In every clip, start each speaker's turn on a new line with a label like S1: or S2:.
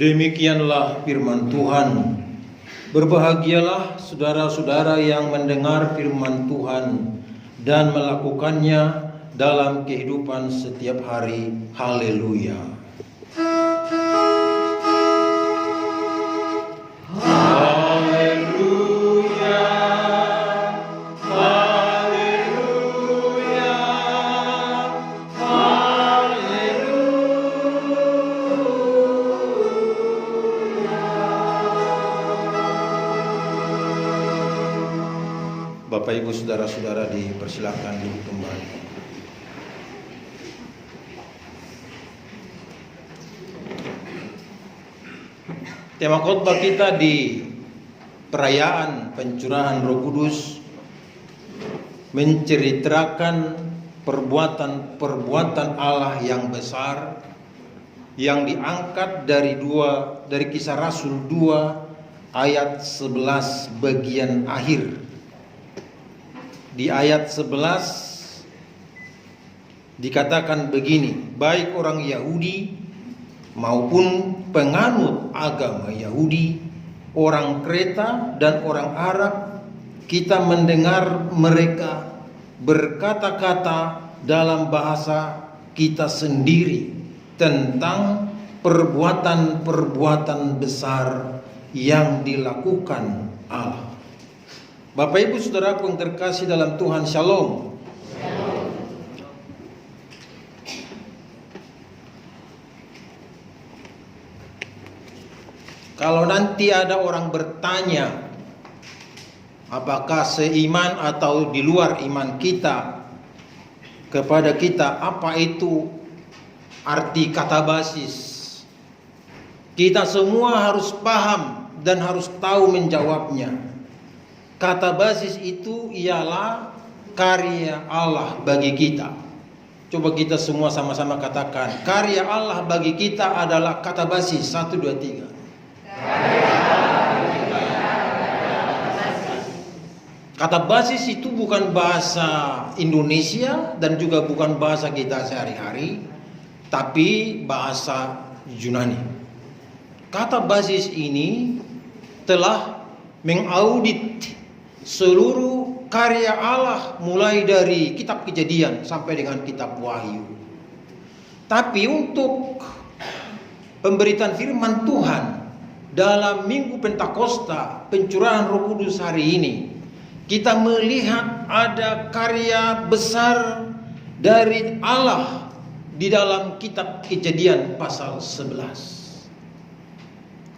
S1: Demikianlah firman Tuhan. Berbahagialah saudara-saudara yang mendengar firman Tuhan dan melakukannya dalam kehidupan setiap hari. Haleluya. Bapak Ibu saudara-saudara dipersilakan duduk kembali. Tema khotbah kita di perayaan pencurahan Roh Kudus menceritakan perbuatan Allah yang besar yang diangkat dari Kisah Rasul 2 ayat 11 bagian akhir. Di ayat 11 dikatakan begini, baik orang Yahudi maupun penganut agama Yahudi, orang Kreta dan orang Arab, kita mendengar mereka berkata-kata dalam bahasa kita sendiri tentang perbuatan-perbuatan besar yang dilakukan Allah. Bapak Ibu Saudaraku yang terkasih dalam Tuhan, Shalom. Kalau nanti ada orang bertanya apakah seiman atau di luar iman kita kepada kita, apa itu arti kata basis, kita semua harus paham dan harus tahu menjawabnya. Kata basis itu ialah karya Allah bagi kita. Coba kita semua sama-sama katakan, karya Allah bagi kita adalah kata basis. 1, 2, 3. Kata basis itu bukan bahasa Indonesia dan juga bukan bahasa kita sehari-hari, tapi bahasa Yunani. Kata basis ini telah mengaudit seluruh karya Allah mulai dari kitab Kejadian sampai dengan kitab Wahyu. Tapi untuk pemberitaan firman Tuhan dalam Minggu Pentakosta, pencurahan Roh Kudus hari ini, kita melihat ada karya besar dari Allah di dalam kitab Kejadian pasal 11.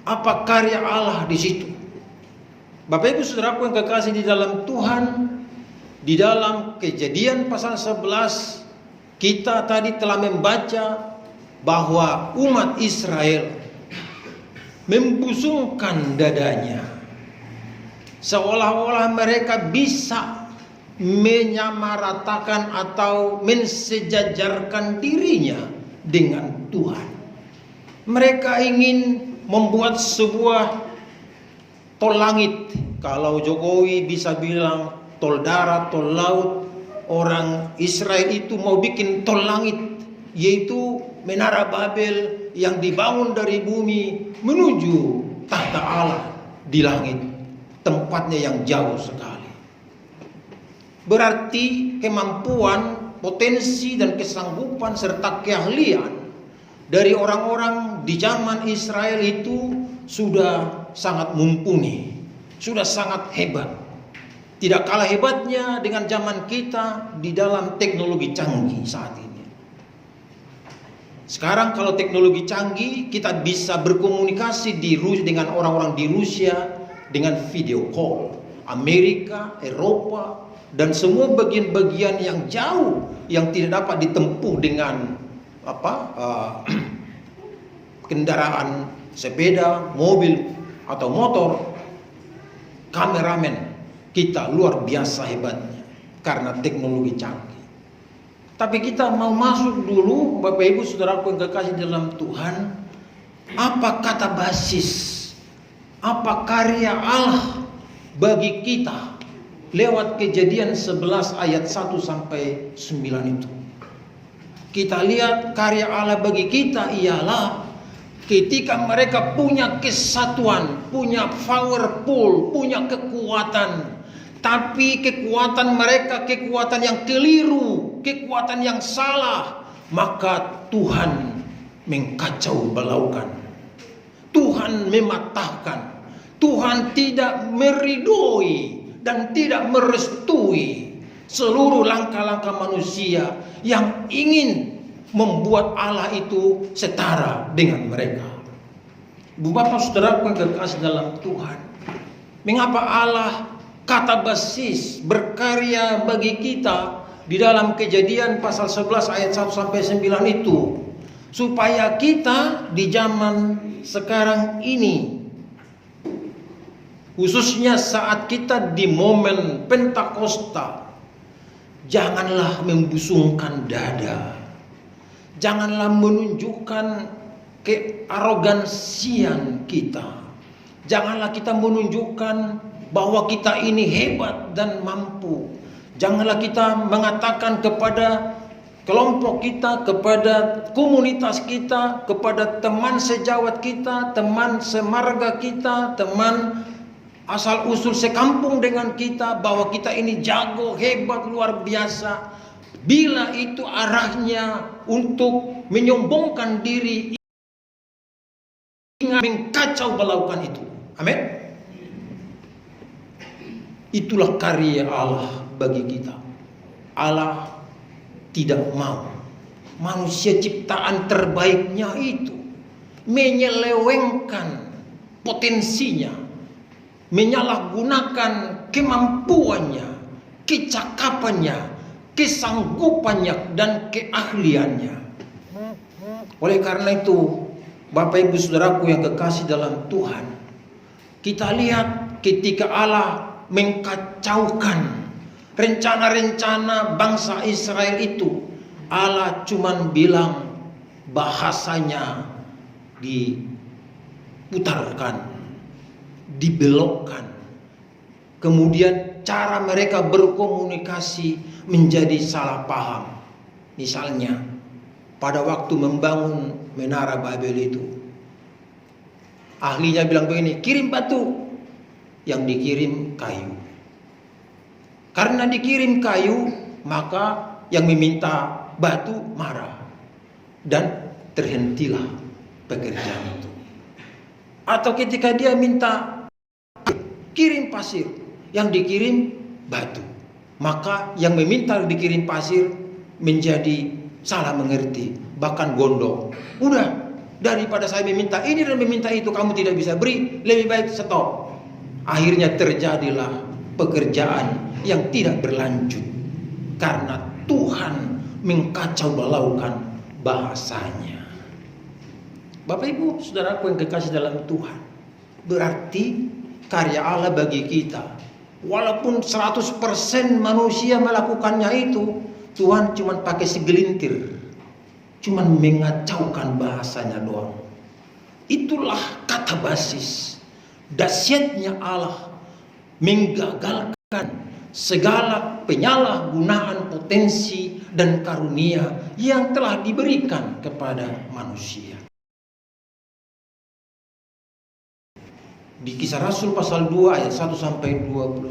S1: Apa karya Allah di situ? Bapak Ibu Saudaraku yang kekasih di dalam Tuhan, di dalam Kejadian pasal 11 kita tadi telah membaca bahwa umat Israel membusungkan dadanya, seolah-olah mereka bisa menyamaratakan atau mensejajarkan dirinya dengan Tuhan. Mereka ingin membuat sebuah tol langit. Kalau Jokowi bisa bilang tol darat, tol laut, orang Israel itu mau bikin tol langit, yaitu Menara Babel yang dibangun dari bumi menuju tahta Allah di langit, tempatnya yang jauh sekali. Berarti kemampuan, potensi dan kesanggupan serta keahlian dari orang-orang di zaman Israel itu sudah sangat mumpuni, sudah sangat hebat. Tidak kalah hebatnya dengan zaman kita di dalam teknologi canggih saat ini. Sekarang kalau teknologi canggih, kita bisa berkomunikasi dengan orang-orang di Rusia dengan video call, Amerika, Eropa, dan semua bagian-bagian yang jauh yang tidak dapat ditempuh dengan kendaraan sepeda, mobil atau motor. Kameramen kita luar biasa hebatnya karena teknologi canggih. Tapi kita mau masuk dulu, Bapak Ibu Saudaraku yang kekasih dalam Tuhan, apa kata basis, apa karya Allah bagi kita lewat Kejadian 11 ayat 1 sampai 9 itu. Kita lihat karya Allah bagi kita ialah ketika mereka punya kesatuan, punya powerful, punya kekuatan, tapi kekuatan mereka kekuatan yang keliru, kekuatan yang salah, maka Tuhan mengkacau balaukan, Tuhan mematahkan, Tuhan tidak meridoi dan tidak merestui seluruh langkah-langkah manusia yang ingin membuat Allah itu setara dengan mereka. Bapak saudara yang kekasih dalam Tuhan, mengapa Allah kata basis berkarya bagi kita di dalam Kejadian pasal 11 ayat 1 sampai 9 itu, supaya kita di zaman sekarang ini, khususnya saat kita di momen Pentakosta, janganlah membusungkan dada, janganlah menunjukkan kearogansian kita, janganlah kita menunjukkan bahwa kita ini hebat dan mampu, janganlah kita mengatakan kepada kelompok kita, kepada komunitas kita, kepada teman sejawat kita, teman semarga kita, teman asal usul sekampung dengan kita, bahwa kita ini jago, hebat, luar biasa. Bila itu arahnya untuk menyombongkan diri, ingat mengkacau balaukan itu. Amin. Itulah karya Allah bagi kita. Allah tidak mau manusia ciptaan terbaiknya itu menyelewengkan potensinya, menyalahgunakan kemampuannya, kecakapannya, kesanggupannya, dan keahliannya. Oleh karena itu, Bapak Ibu Saudaraku yang kekasih dalam Tuhan, kita lihat ketika Allah mengkacaukan rencana-rencana bangsa Israel itu, Allah cuman bilang bahasanya diputarkan, dibelokkan. Kemudian cara mereka berkomunikasi menjadi salah paham. Misalnya pada waktu membangun Menara Babel itu, ahlinya bilang begini, kirim batu, yang dikirim kayu. Karena dikirim kayu, maka yang meminta batu marah, dan terhentilah pekerjaan itu. Atau ketika dia minta kirim pasir, yang dikirim batu, maka yang meminta dikirim pasir menjadi salah mengerti, bahkan gondok. Udah, daripada saya meminta ini dan meminta itu, kamu tidak bisa beri, lebih baik stop. Akhirnya terjadilah pekerjaan yang tidak berlanjut karena Tuhan mengkacau balaukan bahasanya. Bapak Ibu Saudaraku yang kekasih dalam Tuhan, berarti karya Allah bagi kita, walaupun 100% manusia melakukannya itu, Tuhan cuma pakai segelintir, cuma mengacaukan bahasanya doang. Itulah kata basis dahsyatnya Allah menggagalkan segala penyalahgunaan potensi dan karunia yang telah diberikan kepada manusia. Di Kisah Rasul pasal 2 ayat 1 sampai 21,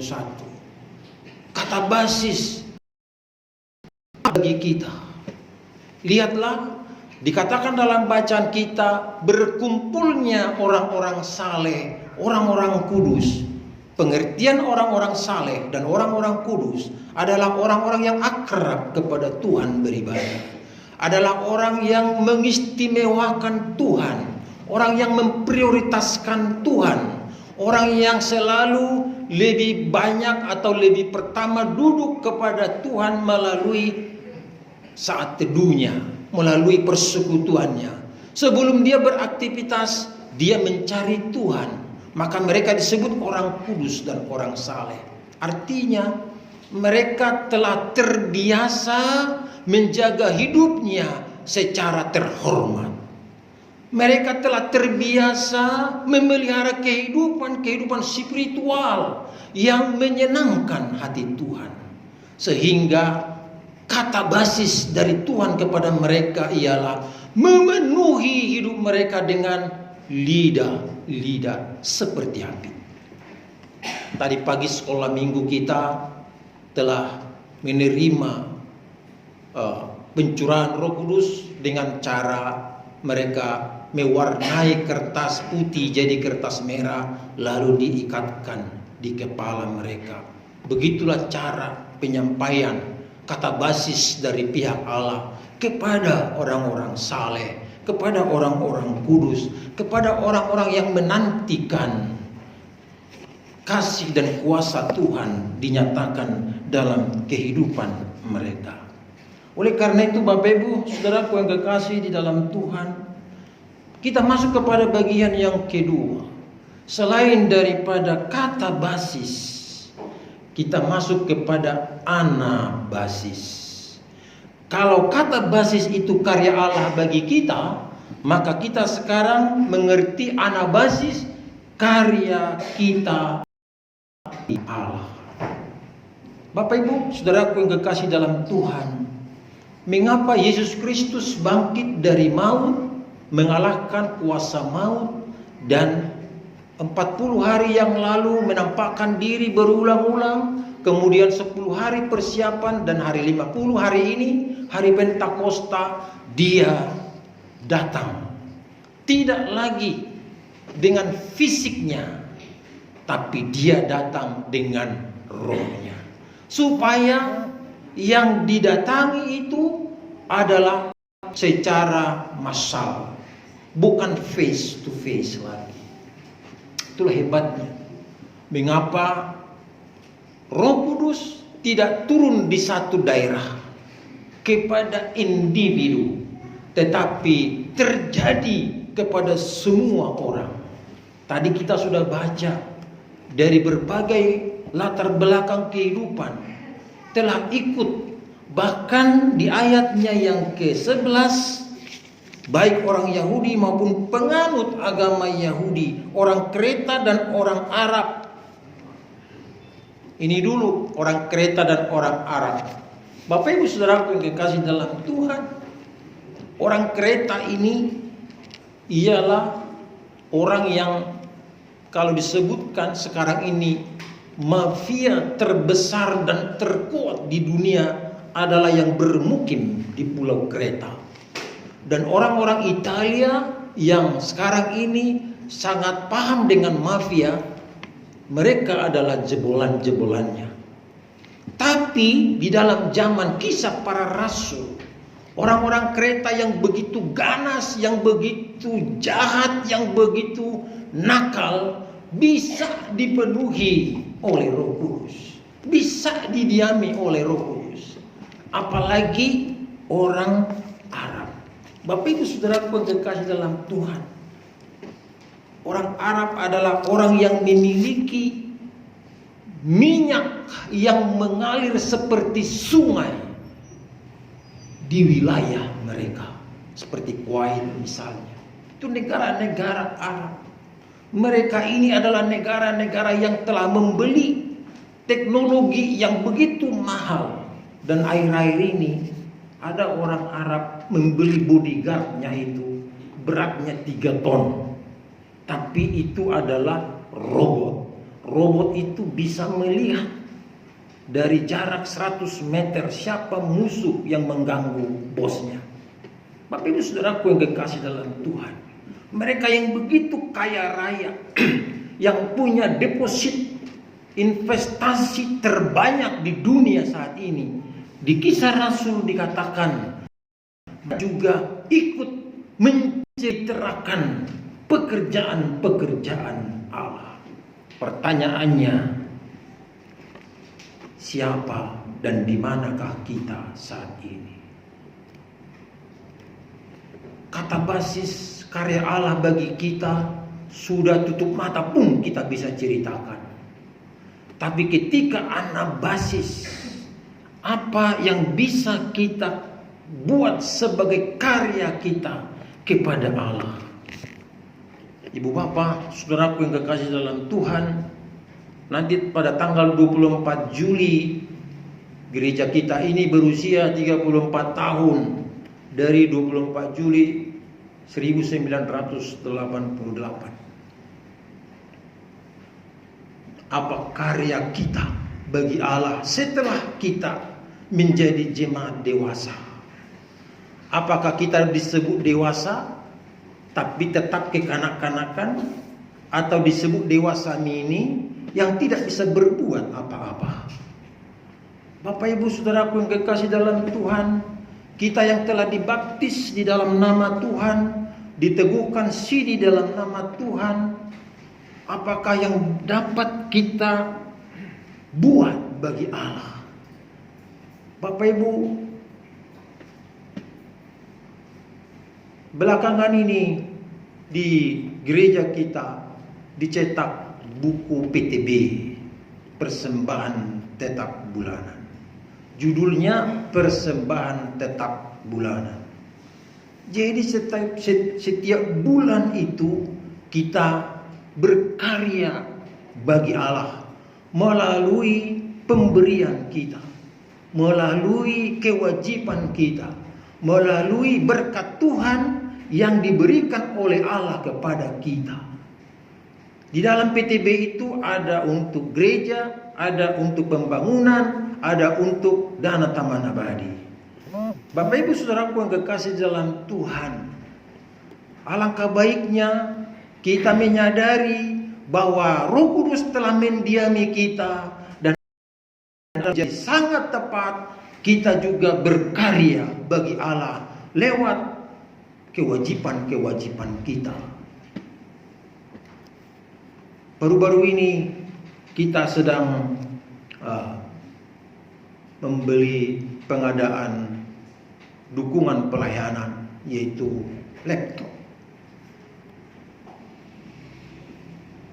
S1: kata basis bagi kita, lihatlah, dikatakan dalam bacaan kita, berkumpulnya orang-orang saleh, orang-orang kudus. Pengertian orang-orang saleh dan orang-orang kudus adalah orang-orang yang akrab kepada Tuhan beribadah, adalah orang yang mengistimewakan Tuhan, orang yang memprioritaskan Tuhan, orang yang selalu lebih banyak atau lebih pertama duduk kepada Tuhan melalui saat teduhnya, melalui persekutuannya. Sebelum dia beraktivitas, dia mencari Tuhan. Maka mereka disebut orang kudus dan orang saleh. Artinya mereka telah terbiasa menjaga hidupnya secara terhormat. Mereka telah terbiasa memelihara kehidupan spiritual yang menyenangkan hati Tuhan. Sehingga kata basis dari Tuhan kepada mereka ialah memenuhi hidup mereka dengan lidah-lidah seperti api. Tadi pagi sekolah minggu kita telah menerima pencurahan Roh Kudus dengan cara mereka mewarnai kertas putih jadi kertas merah lalu diikatkan di kepala mereka. Begitulah cara penyampaian kata basis dari pihak Allah kepada orang-orang saleh, kepada orang-orang kudus, kepada orang-orang yang menantikan kasih dan kuasa Tuhan dinyatakan dalam kehidupan mereka. Oleh karena itu Bapak Ibu, saudaraku yang kekasih di dalam Tuhan, kita masuk kepada bagian yang kedua. Selain daripada kata basis, kita masuk kepada anabasis. Kalau kata basis itu karya Allah bagi kita, maka kita sekarang mengerti anabasis karya kita Allah. Bapak Ibu, saudaraku yang kekasih dalam Tuhan, mengapa Yesus Kristus bangkit dari maut, mengalahkan kuasa maut, dan 40 hari yang lalu menampakkan diri berulang-ulang, kemudian 10 hari persiapan, dan hari 50 hari ini, hari Pentakosta, dia datang. Tidak lagi dengan fisiknya, tapi dia datang dengan rohnya. Supaya yang didatangi itu adalah secara massal, bukan face to face lagi. Itulah hebatnya. Mengapa Roh Kudus tidak turun di satu daerah kepada individu, tetapi terjadi kepada semua orang. Tadi kita sudah baca dari berbagai latar belakang kehidupan telah ikut, bahkan di ayatnya yang ke-11, baik orang Yahudi maupun penganut agama Yahudi, orang Kreta dan orang Arab. Ini dulu orang Kreta dan orang Arab. Bapak Ibu saudaraku yang kekasih dalam Tuhan, orang Kreta ini ialah orang yang kalau disebutkan sekarang ini mafia terbesar dan terkuat di dunia adalah yang bermukim di Pulau Kreta. Dan orang-orang Italia yang sekarang ini sangat paham dengan mafia, mereka adalah jebolan-jebolannya. Tapi di dalam zaman kisah para rasul, orang-orang Kreta yang begitu ganas, yang begitu jahat, yang begitu nakal, bisa dipenuhi oleh Roh Kudus, bisa didiami oleh Roh Kudus. Apalagi orang Arab. Bapak Ibu saudaraku yang kekasih dalam Tuhan, orang Arab adalah orang yang memiliki minyak yang mengalir seperti sungai di wilayah mereka, seperti Kuwait misalnya. Itu negara-negara Arab. Mereka ini adalah negara-negara yang telah membeli teknologi yang begitu mahal. Dan akhir-akhir ini ada orang Arab membeli bodyguardnya itu beratnya 3 ton. Tapi itu adalah robot. Robot itu bisa melihat dari jarak 100 meter siapa musuh yang mengganggu bosnya. Bapak Ibu saudaraku yang kekasih dalam Tuhan, mereka yang begitu kaya raya, yang punya deposit investasi terbanyak di dunia saat ini, di Kisah Rasul dikatakan juga ikut menceritakan pekerjaan-pekerjaan Allah. Pertanyaannya, siapa dan di manakah kita saat ini? Kata basis karya Allah bagi kita sudah tutup mata pun kita bisa ceritakan. Tapi ketika anabasis, apa yang bisa kita buat sebagai karya kita kepada Allah? Ibu bapak, saudaraku yang kekasih dalam Tuhan, nanti pada tanggal 24 Juli gereja kita ini berusia 34 tahun. dari 24 Juli 1988. Apa karya kita bagi Allah setelah kita menjadi jemaat dewasa? Apakah kita disebut dewasa tapi tetap kekanak-kanakan, atau disebut dewasa mini yang tidak bisa berbuat apa-apa? Bapak Ibu Saudaraku yang kekasih dalam Tuhan, kita yang telah dibaptis di dalam nama Tuhan, diteguhkan di dalam nama Tuhan, apakah yang dapat kita buat bagi Allah? Bapak Ibu, belakangan ini di gereja kita dicetak buku PTB, persembahan tetap bulanan. Judulnya persembahan tetap bulanan. Jadi setiap bulan itu kita berkarya bagi Allah melalui pemberian kita, melalui kewajiban kita, melalui berkat Tuhan yang diberikan oleh Allah kepada kita. Di dalam PTB itu ada untuk gereja, ada untuk pembangunan, ada untuk dana taman abadi. Bapak Ibu Saudaraku yang kekasih dalam Tuhan, alangkah baiknya kita menyadari bahwa Roh Kudus telah mendiami kita, dan jadi sangat tepat kita juga berkarya bagi Allah lewat kewajiban-kewajiban kita. Baru-baru ini kita sedang membeli pengadaan dukungan pelayanan, yaitu laptop.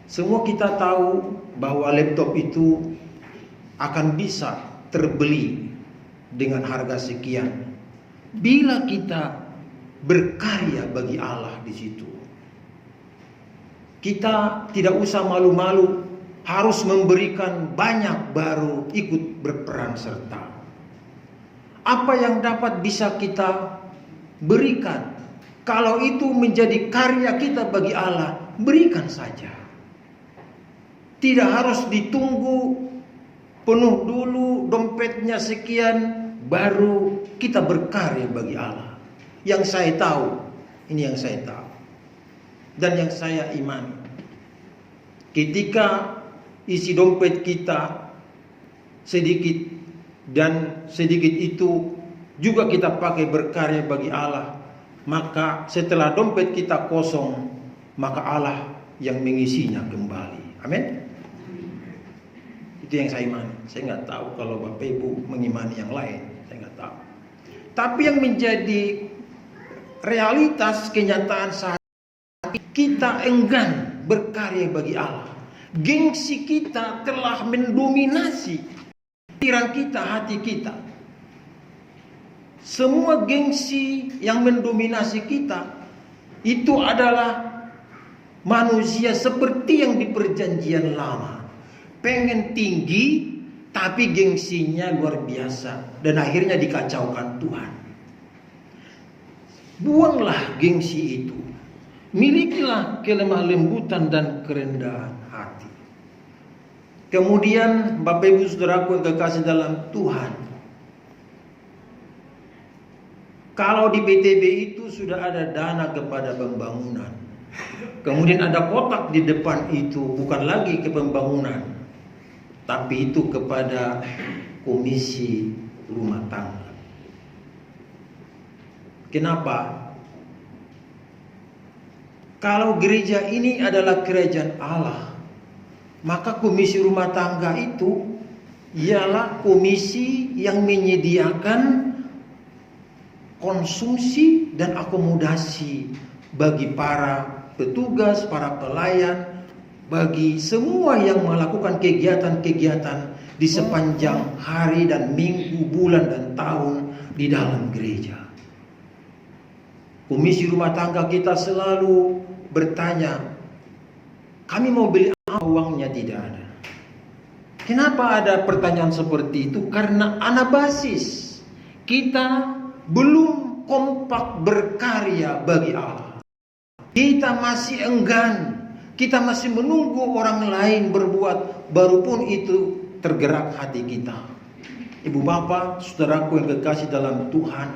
S1: Semua kita tahu bahwa laptop itu akan bisa terbeli dengan harga sekian bila kita berkarya bagi Allah di situ. Kita tidak usah malu-malu harus memberikan banyak baru ikut berperan serta. Apa yang dapat bisa kita berikan, kalau itu menjadi karya kita bagi Allah, berikan saja. Tidak harus ditunggu penuh dulu dompetnya sekian baru kita berkarya bagi Allah. Yang saya tahu, ini yang saya tahu dan yang saya imani, ketika isi dompet kita sedikit dan sedikit itu juga kita pakai berkarya bagi Allah, maka setelah dompet kita kosong, maka Allah yang mengisinya kembali. Amin. Itu yang saya imani. Saya nggak tahu kalau Bapak Ibu mengimani yang lain, saya nggak tahu. Tapi yang menjadi realitas kenyataan saat kita enggan berkarya bagi Allah. Gengsi kita telah mendominasi pikiran kita, hati kita. Semua gengsi yang mendominasi kita itu adalah manusia seperti yang di perjanjian lama. Pengen tinggi tapi gengsinya luar biasa dan akhirnya dikacaukan Tuhan. Buanglah gengsi itu. Milikilah kelemah lembutan dan kerendahan hati. Kemudian Bapak Ibu Saudaraku yang kekasih dalam Tuhan, kalau di PTB itu sudah ada dana kepada pembangunan, kemudian ada kotak di depan itu bukan lagi ke pembangunan, tapi itu kepada komisi rumah tangga. Kenapa? Kalau gereja ini adalah kerajaan Allah, maka komisi rumah tangga itu ialah komisi yang menyediakan konsumsi dan akomodasi bagi para petugas, para pelayan, bagi semua yang melakukan kegiatan-kegiatan di sepanjang hari dan minggu, bulan dan tahun di dalam gereja. Komisi rumah tangga kita selalu bertanya, kami mau beli apa, uangnya tidak ada. Kenapa ada pertanyaan seperti itu? Karena anabasis kita belum kompak berkarya bagi Allah. Kita masih enggan, kita masih menunggu orang lain berbuat, baru pun itu tergerak hati kita. Ibu bapak, saudaraku yang kekasih dalam Tuhan,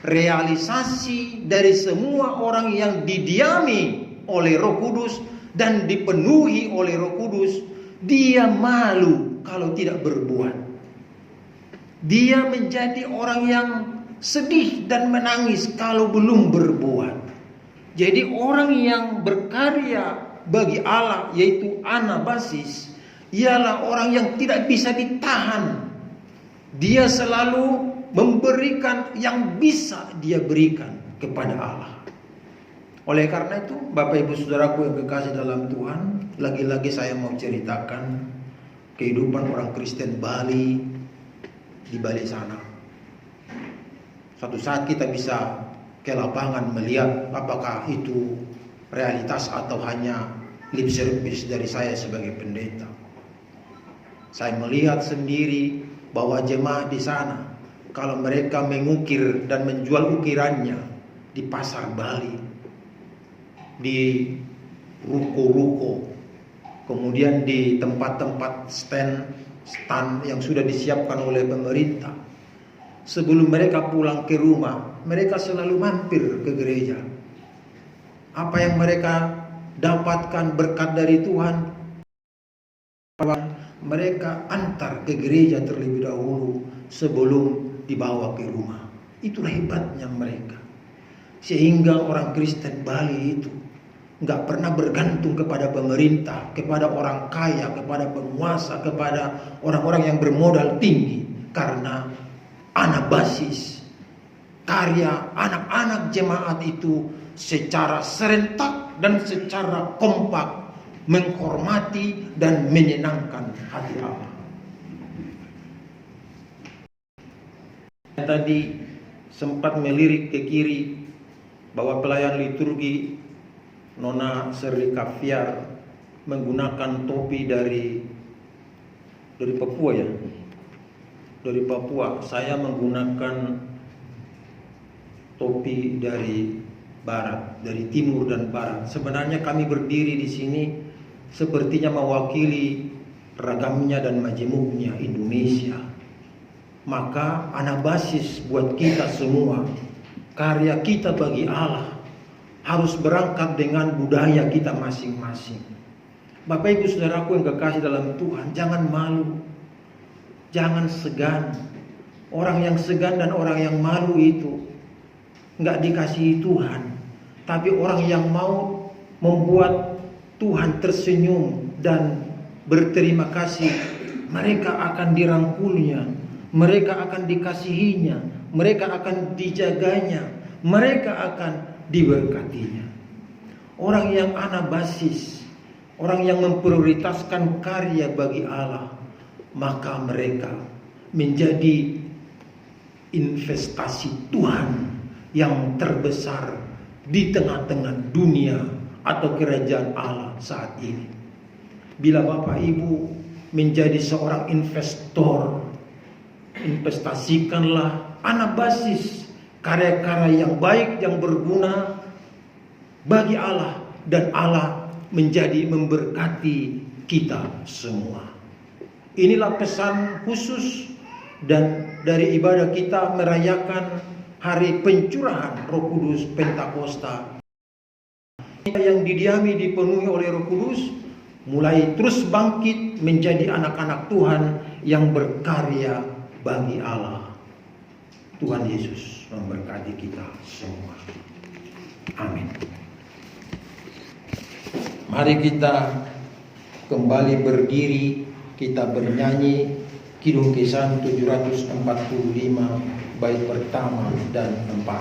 S1: realisasi dari semua orang yang didiami oleh Roh Kudus dan dipenuhi oleh Roh Kudus, dia malu kalau tidak berbuat. Dia menjadi orang yang sedih dan menangis kalau belum berbuat. Jadi orang yang berkarya bagi Allah, yaitu anabasis, ialah orang yang tidak bisa ditahan. Dia selalu memberikan yang bisa dia berikan kepada Allah. Oleh karena itu, Bapak Ibu Saudaraku yang kekasih dalam Tuhan, lagi-lagi saya mau ceritakan kehidupan orang Kristen Bali di Bali sana. Suatu saat kita bisa ke lapangan melihat apakah itu realitas atau hanya lip service dari saya sebagai pendeta. Saya melihat sendiri bahwa jemaat di sana, kalau mereka mengukir dan menjual ukirannya di pasar Bali, di ruko-ruko, kemudian di tempat-tempat stand yang sudah disiapkan oleh pemerintah, sebelum mereka pulang ke rumah, mereka selalu mampir ke gereja. Apa yang mereka dapatkan berkat dari Tuhan, mereka antar ke gereja terlebih dahulu sebelum dibawa ke rumah. Itulah hebatnya mereka. Sehingga orang Kristen Bali itu nggak pernah bergantung kepada pemerintah, kepada orang kaya, kepada penguasa, kepada orang-orang yang bermodal tinggi. Karena anabasis, karya anak-anak jemaat itu secara serentak dan secara kompak menghormati dan menyenangkan hati Allah. Tadi sempat melirik ke kiri bahwa pelayan liturgi Nona Serli Kaviar menggunakan topi dari Papua ya. Dari Papua. Saya menggunakan topi dari barat, dari timur dan barat. Sebenarnya kami berdiri di sini sepertinya mewakili ragamnya dan majemuknya Indonesia. Maka anabasis buat kita semua, karya kita bagi Allah harus berangkat dengan budaya kita masing-masing. Bapak Ibu Saudaraku yang kekasih dalam Tuhan, jangan malu, jangan segan. Orang yang segan dan orang yang malu itu nggak dikasihi Tuhan. Tapi orang yang mau membuat Tuhan tersenyum dan berterima kasih, mereka akan dirangkulnya, mereka akan dikasihinya, mereka akan dijaganya, mereka akan diberkatinya. Orang yang anabasis, orang yang memprioritaskan karya bagi Allah, maka mereka menjadi investasi Tuhan yang terbesar di tengah-tengah dunia atau kerajaan Allah saat ini. Bila Bapak Ibu menjadi seorang investor, investasikanlah anabasis karya-karya yang baik, yang berguna bagi Allah, dan Allah menjadi memberkati kita semua. Inilah pesan khusus dan dari ibadah kita merayakan hari pencurahan Roh Kudus Pentakosta. Yang didiami dipenuhi oleh Roh Kudus mulai terus bangkit menjadi anak-anak Tuhan yang berkarya bagi Allah. Tuhan Yesus memberkati kita semua. Amin. Mari kita kembali berdiri, kita bernyanyi Kidung Kisah 745 bait pertama dan 4.